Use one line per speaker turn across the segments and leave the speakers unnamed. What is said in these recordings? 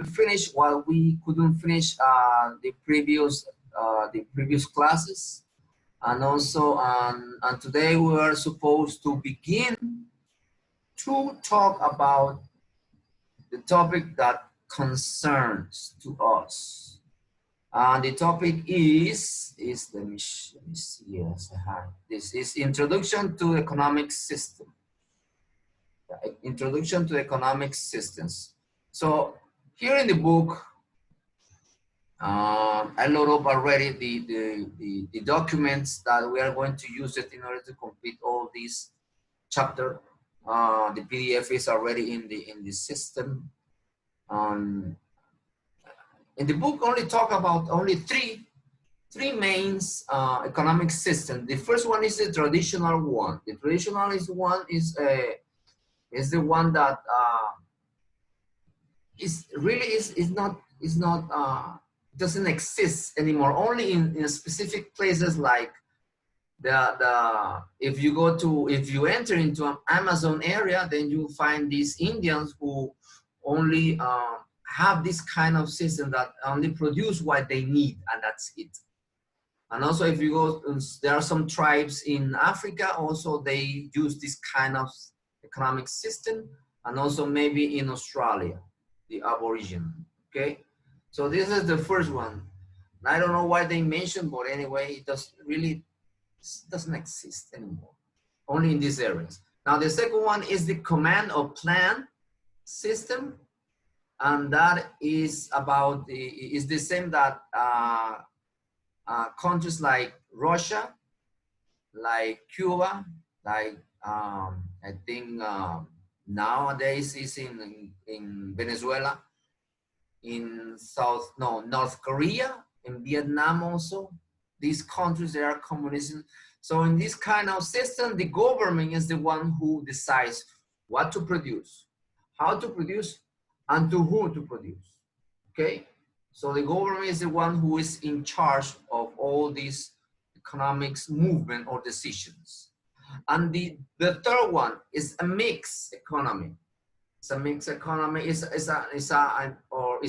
finish what we couldn't finish the previous classes, and also and today we are supposed to begin to talk about the topic that concerns to us. And the topic is let me see, yes, this is Introduction to Economic System. Introduction to Economic Systems. So here in the book, I load up already the documents that we are going to use it in order to complete all these chapter. The PDF is already in the system. In the book, only talk about only three main economic systems. The first one is the traditional one. The traditional is the one that doesn't exist anymore. Only in specific places like if you enter into an Amazon area, then you find these Indians who only have this kind of system that only produce what they need, and that's it. And also, if you go, there are some tribes in Africa. Also, they use this kind of economic system, and also maybe in Australia, the Aborigine. Okay, so this is the first one. I don't know why they mentioned, but anyway, it doesn't exist anymore, only in these areas. Now, the second one is the command or plan system, and that is about is the same that countries like Russia, like Cuba, like I think nowadays is in Venezuela, in North Korea, in Vietnam also. These countries, they are communism. So in this kind of system, the government is the one who decides what to produce, how to produce, and to whom to produce. Okay, so the government is the one who is in charge of all these economics movement or decisions. And the third one is a mixed economy. It's a mixed economy. It's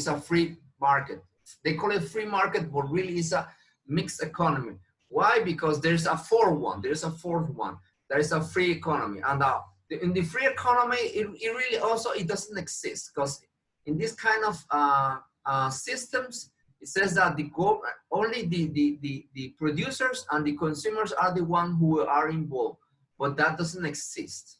a free market. They call it free market, but really it's a mixed economy. Why? Because there's a fourth one. There's a fourth one. There is a free economy, and in the free economy, it really also it doesn't exist, because in this kind of systems, it says that only the producers and the consumers are the ones who are involved, but that doesn't exist.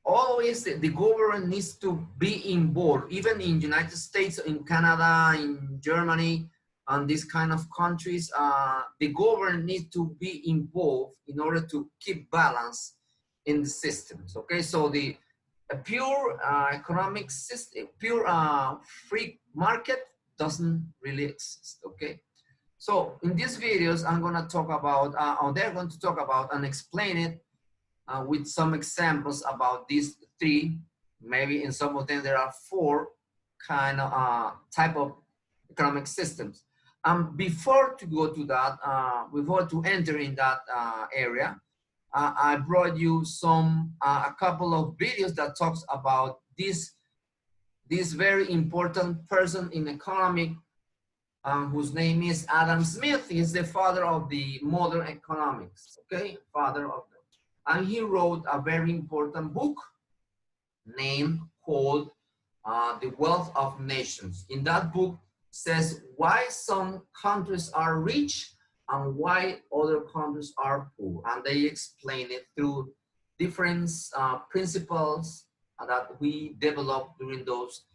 Always the government needs to be involved, even in United States, in Canada, in Germany, and these kind of countries. The government needs to be involved in order to keep balance in the systems. Okay, so a pure economic system, pure free market doesn't really exist. Okay, so in these videos, I'm going to talk about, or they're going to talk about and explain it with some examples about these three. Maybe in some of them there are four kind of type of economic systems. Before to go to that, before to enter in that area, I brought you a couple of videos that talks about this very important person in economic, whose name is Adam Smith. He's the father of the modern economics. Okay, father of them. And he wrote a very important book called The Wealth of Nations. In that book says why some countries are rich and why other countries are poor. And they explain it through different principles that we developed during those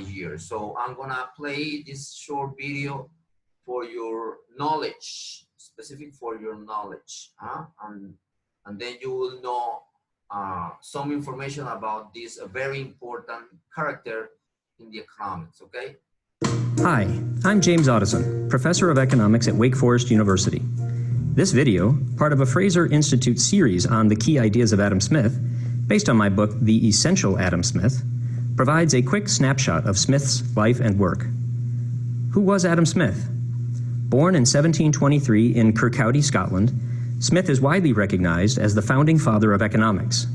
years. So I'm gonna play this short video for your knowledge, specific for your knowledge. And then you will know some information about this very important character in the economics, okay?
Hi, I'm James Otteson, Professor of Economics at Wake Forest University. This video, part of a Fraser Institute series on the key ideas of Adam Smith, based on my book, The Essential Adam Smith, provides a quick snapshot of Smith's life and work. Who was Adam Smith? Born in 1723 in Kirkcaldy, Scotland, Smith is widely recognized as the founding father of economics.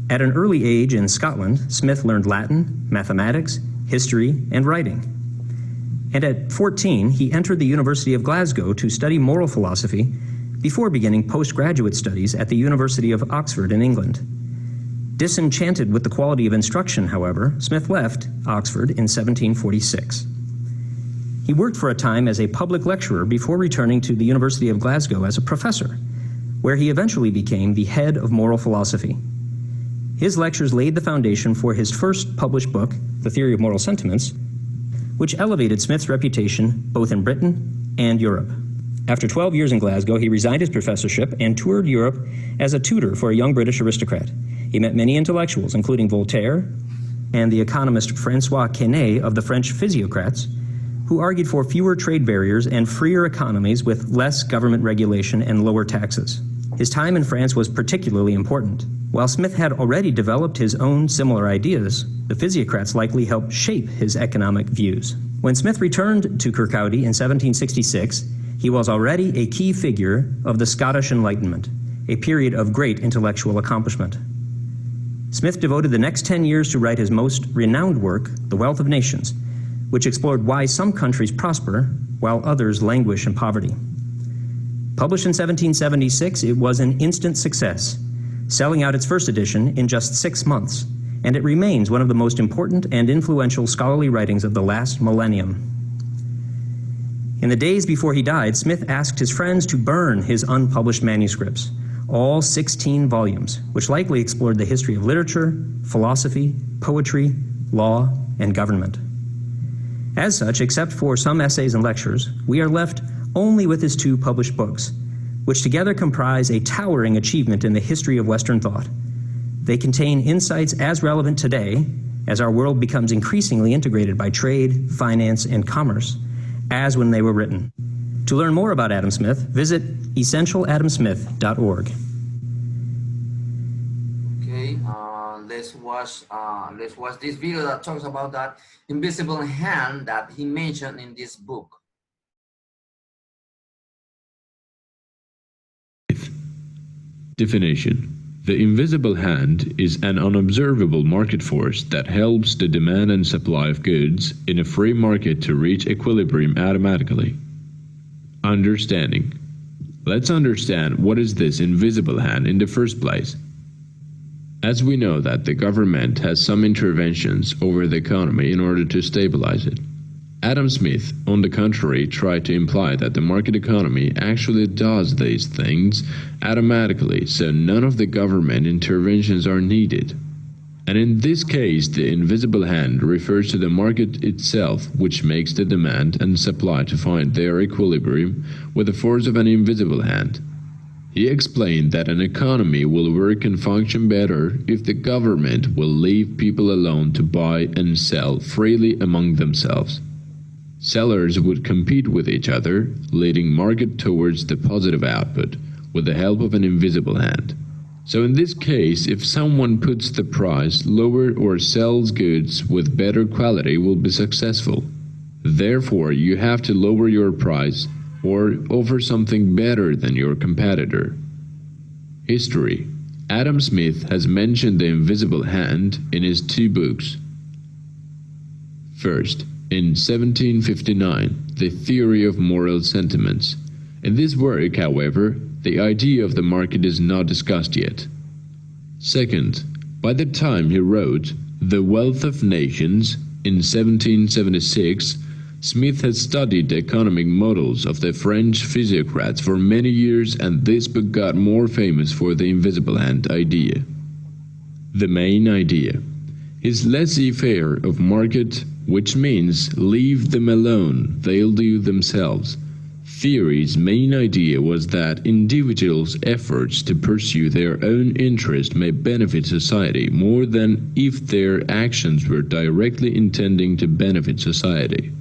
At an early age in Scotland, Smith learned Latin, mathematics, history, and writing. And at 14, he entered the University of Glasgow to study moral philosophy before beginning postgraduate studies at the University of Oxford in England. Disenchanted with the quality of instruction, however, Smith left Oxford in 1746. He worked for a time as a public lecturer before returning to the University of Glasgow as a professor, where he eventually became the head of moral philosophy. His lectures laid the foundation for his first published book, The Theory of Moral Sentiments, which elevated Smith's reputation both in Britain and Europe. After 12 years in Glasgow, he resigned his professorship and toured Europe as a tutor for a young British aristocrat. He met many intellectuals, including Voltaire and the economist Francois Quesnay of the French Physiocrats, who argued for fewer trade barriers and freer economies with less government regulation and lower taxes. His time in France was particularly important. While Smith had already developed his own similar ideas, the Physiocrats likely helped shape his economic views. When Smith returned to Kirkcaldy in 1766, he was already a key figure of the Scottish Enlightenment, a period of great intellectual accomplishment. Smith devoted the next 10 years to write his most renowned work, The Wealth of Nations, which explored why some countries prosper while others languish in poverty. Published in 1776, it was an instant success, selling out its first edition in just 6 months, and it remains one of the most important and influential scholarly writings of the last millennium. In the days before he died, Smith asked his friends to burn his unpublished manuscripts, all 16 volumes, which likely explored the history of literature, philosophy, poetry, law, and government. As such, except for some essays and lectures, we are left only with his 2 published books, which together comprise a towering achievement in the history of Western thought. They contain insights as relevant today as our world becomes increasingly integrated by trade, finance, and commerce, as when they were written. To learn more about Adam Smith, visit essentialadamsmith.org.
Okay, let's watch this video that talks about that invisible hand that he mentioned in this book.
Definition. The invisible hand is an unobservable market force that helps the demand and supply of goods in a free market to reach equilibrium automatically. Understanding. Let's understand what is this invisible hand in the first place. As we know that the government has some interventions over the economy in order to stabilize it. Adam Smith, on the contrary, tried to imply that the market economy actually does these things automatically, so none of the government interventions are needed. And in this case, the invisible hand refers to the market itself, which makes the demand and supply to find their equilibrium with the force of an invisible hand. He explained that an economy will work and function better if the government will leave people alone to buy and sell freely among themselves. Sellers would compete with each other, leading market towards the positive output with the help of an invisible hand. So in this case, if someone puts the price lower or sells goods with better quality will be successful. Therefore, you have to lower your price or offer something better than your competitor. History. Adam Smith has mentioned the invisible hand in his 2 books. First, in 1759, The Theory of Moral Sentiments. In this work, however, the idea of the market is not discussed yet. Second, by the time he wrote The Wealth of Nations in 1776, Smith had studied the economic models of the French physiocrats for many years, and this book got more famous for the invisible hand idea. The main idea. His laissez-faire of market, which means leave them alone, they'll do themselves. Theory's main idea was that individuals' efforts to pursue their own interest may benefit society more than if their actions were directly intending to benefit society.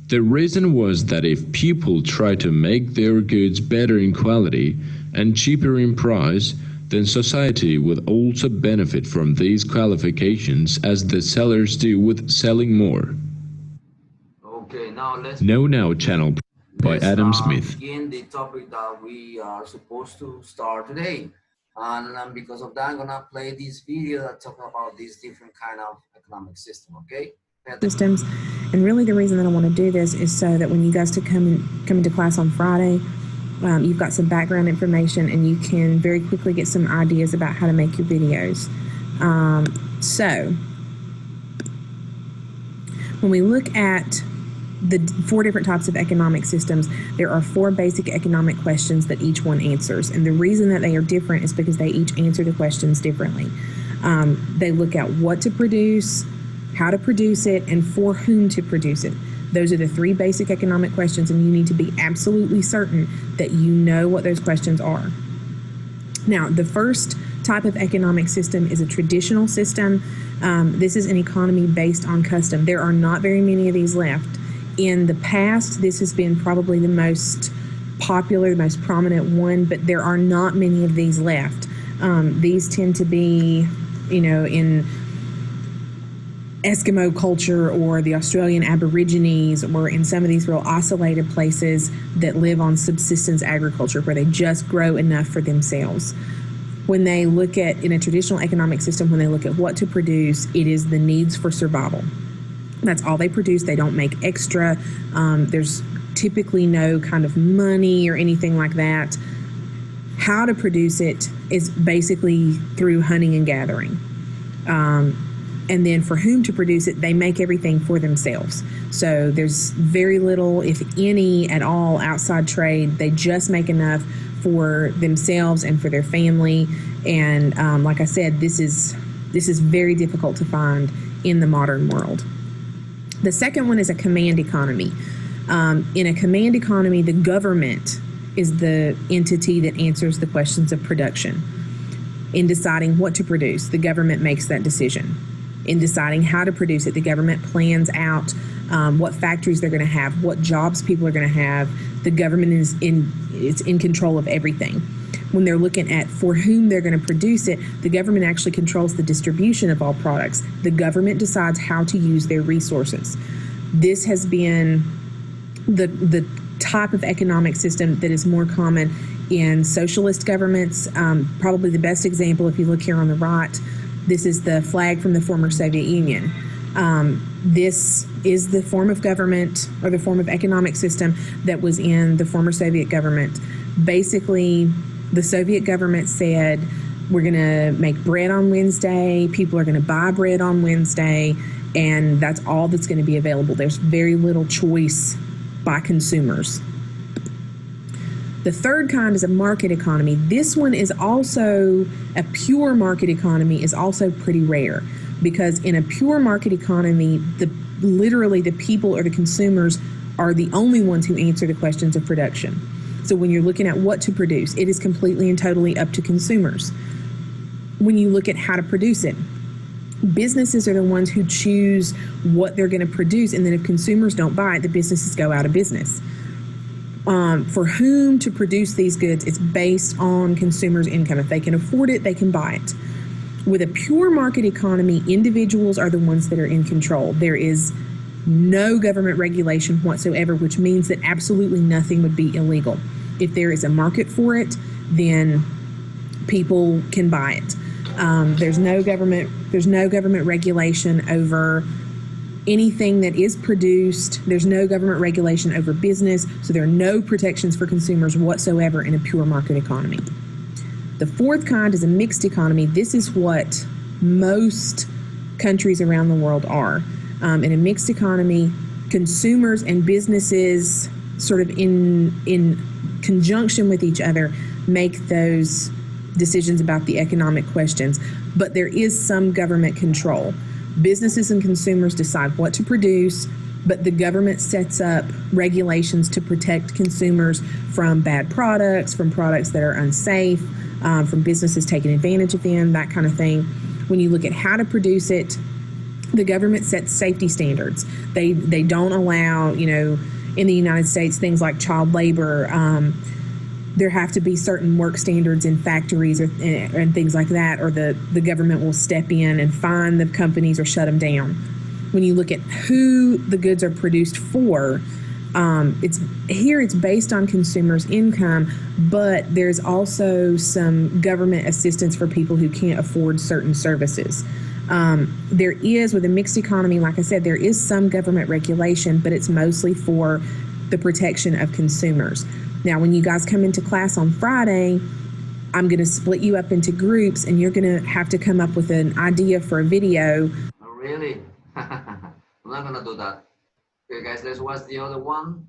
The reason was that if people try to make their goods better in quality and cheaper in price, then society would also benefit from these qualifications as the sellers do with selling more.
Okay, now let's
Know Now channel by Adam Smith.
Begin the topic that we are supposed to start today. And because of that, I'm gonna play this video that talk about this different kind of economic system, okay?
Systems. And really the reason that I want to do this is so that when you guys come into class on Friday, you've got some background information and you can very quickly get some ideas about how to make your videos. So when we look at the 4 different types of economic systems, there are 4 basic economic questions that each one answers. And the reason that they are different is because they each answer the questions differently. They look at what to produce, how to produce it, and for whom to produce it. Those are the 3 basic economic questions, and you need to be absolutely certain that you know what those questions are. Now, the first type of economic system is a traditional system. This is an economy based on custom. There are not very many of these left. In the past, this has been probably the most popular, the most prominent one, but there are not many of these left. These tend to be, in Eskimo culture or the Australian Aborigines or in some of these real isolated places that live on subsistence agriculture where they just grow enough for themselves. When they look at, in a traditional economic system, when they look at what to produce, it is the needs for survival. That's all they produce. They don't make extra. There's typically no kind of money or anything like that. How to produce it is basically through hunting and gathering. And then for whom to produce it, they make everything for themselves. So there's very little, if any at all, outside trade. They just make enough for themselves and for their family. And like I said, this is very difficult to find in the modern world. The second one is a command economy. In a command economy, the government is the entity that answers the questions of production. In deciding what to produce, the government makes that decision. In deciding how to produce it, the government plans out what factories they're going to have, what jobs people are going to have. The government is in control of everything. When they're looking at for whom they're going to produce it, the government actually controls the distribution of all products. The government decides how to use their resources. This has been the type of economic system that is more common in socialist governments. Probably the best example, if you look here on the right, this is the flag from the former Soviet Union. This is the form of government or the form of economic system that was in the former Soviet government. Basically, the Soviet government said, we're going to make bread on Wednesday, people are going to buy bread on Wednesday, and that's all that's going to be available. There's very little choice by consumers. The third kind is a market economy. This one is also, a pure market economy is also pretty rare, because in a pure market economy, literally the people or the consumers are the only ones who answer the questions of production. So when you're looking at what to produce, it is completely and totally up to consumers. When you look at how to produce it, businesses are the ones who choose what they're going to produce, and then if consumers don't buy it, the businesses go out of business. For whom to produce these goods, it's based on consumers' income. If they can afford it, they can buy it. With a pure market economy, individuals are the ones that are in control. There is no government regulation whatsoever, which means that absolutely nothing would be illegal. If there is a market for it, then people can buy it. There's no government regulation over anything that is produced. There's no government regulation over business, so there are no protections for consumers whatsoever in a pure market economy. The fourth kind is a mixed economy. This is what most countries around the world are. In a mixed economy, consumers and businesses sort of in conjunction with each other make those decisions about the economic questions, but there is some government control. Businesses and consumers decide what to produce, but the government sets up regulations to protect consumers from bad products, from products that are unsafe, from businesses taking advantage of them, that kind of thing. When you look at how to produce it, the government sets safety standards. They don't allow, in the United States, things like child labor. There have to be certain work standards in factories and things like that, or the government will step in and fine the companies or shut them down. When you look at who the goods are produced for, It's based on consumers' income, but there's also some government assistance for people who can't afford certain services. There is, with a mixed economy, like I said, there is some government regulation, but it's mostly for the protection of consumers. Now, when you guys come into class on Friday, I'm going to split you up into groups, and you're going to have to come up with an idea for a video.
Oh, really? I'm not going to do that. Okay, guys, let's watch the other one.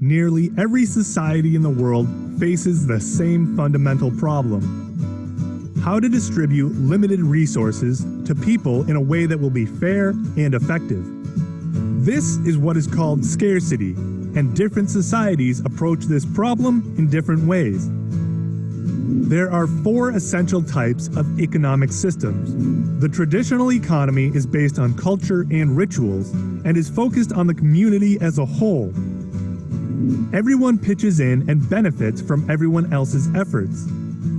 Nearly every society in the world faces the same fundamental problem: how to distribute limited resources to people in a way that will be fair and effective. This is what is called scarcity, and different societies approach this problem in different ways. There are 4 essential types of economic systems. The traditional economy is based on culture and rituals and is focused on the community as a whole. Everyone pitches in and benefits from everyone else's efforts.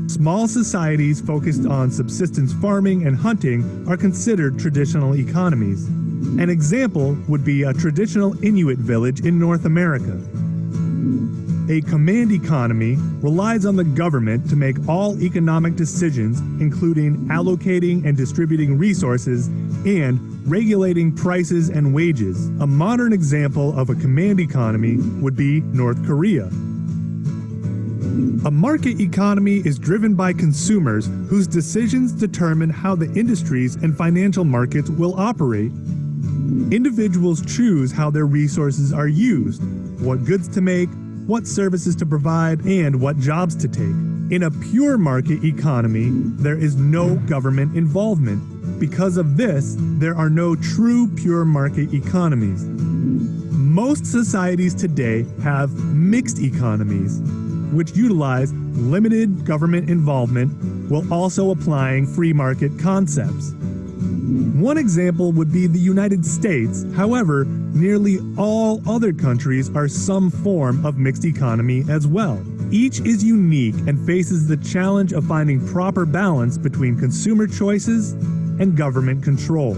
Small societies focused on subsistence farming and hunting are considered traditional economies. An example would be a traditional Inuit village in North America. A command economy relies on the government to make all economic decisions, including allocating and distributing resources and regulating prices and wages. A modern example of a command economy would be North Korea. A market economy is driven by consumers whose decisions determine how the industries and financial markets will operate. Individuals choose how their resources are used, what goods to make, what services to provide, and what jobs to take. In a pure market economy, there is no government involvement. Because of this, there are no true pure market economies. Most societies today have mixed economies, which utilize limited government involvement while also applying free market concepts. One example would be the United States. However, nearly all other countries are some form of mixed economy as well. Each is unique and faces the challenge of finding proper balance between consumer choices and government control.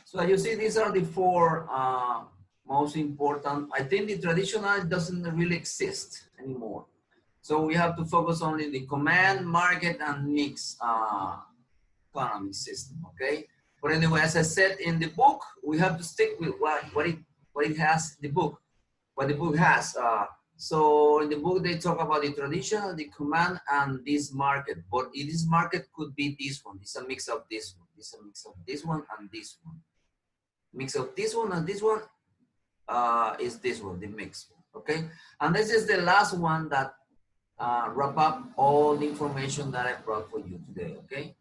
So you see, these are the 4 most important. I think the traditional doesn't really exist anymore. So we have to focus on the command, market, and mixed economic system, okay? But anyway, as I said in the book, we have to stick with what it has, the book, what the book has. So in the book, they talk about the traditional, the command, and this market. But this market could be this one. It's a mix of this one. It's a mix of this one and this one. Mix of this one and this one is this one, the mix, okay? And this is the last one that wrap up all the information that I brought for you today, okay?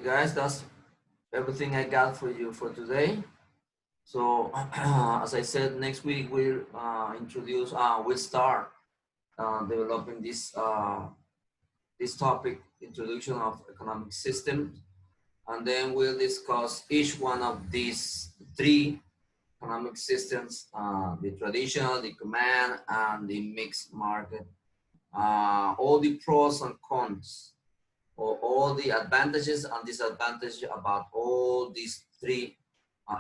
guys, that's everything I got for you for today. So as I said, next week we'll we'll start developing this this topic, introduction of economic systems, and then we'll discuss each one of these three economic systems, the traditional, the command, and the mixed market, all the pros and cons, or all the advantages and disadvantages about all these three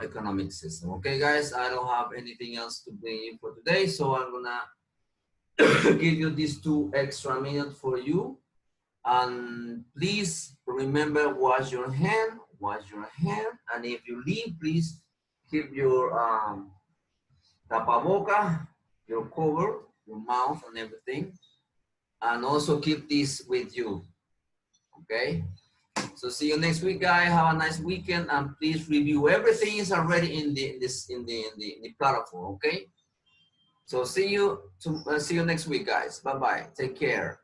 economic systems. Okay, guys, I don't have anything else to bring you for today, so I'm gonna give you these 2 extra minutes for you. And please remember, wash your hand, and if you leave, please keep your tapaboca, your cover, your mouth and everything, and also keep this with you. Okay, so see you next week, guys. Have a nice weekend, and please review everything is already in the platform. Okay, so see you next week, guys. Bye bye. Take care.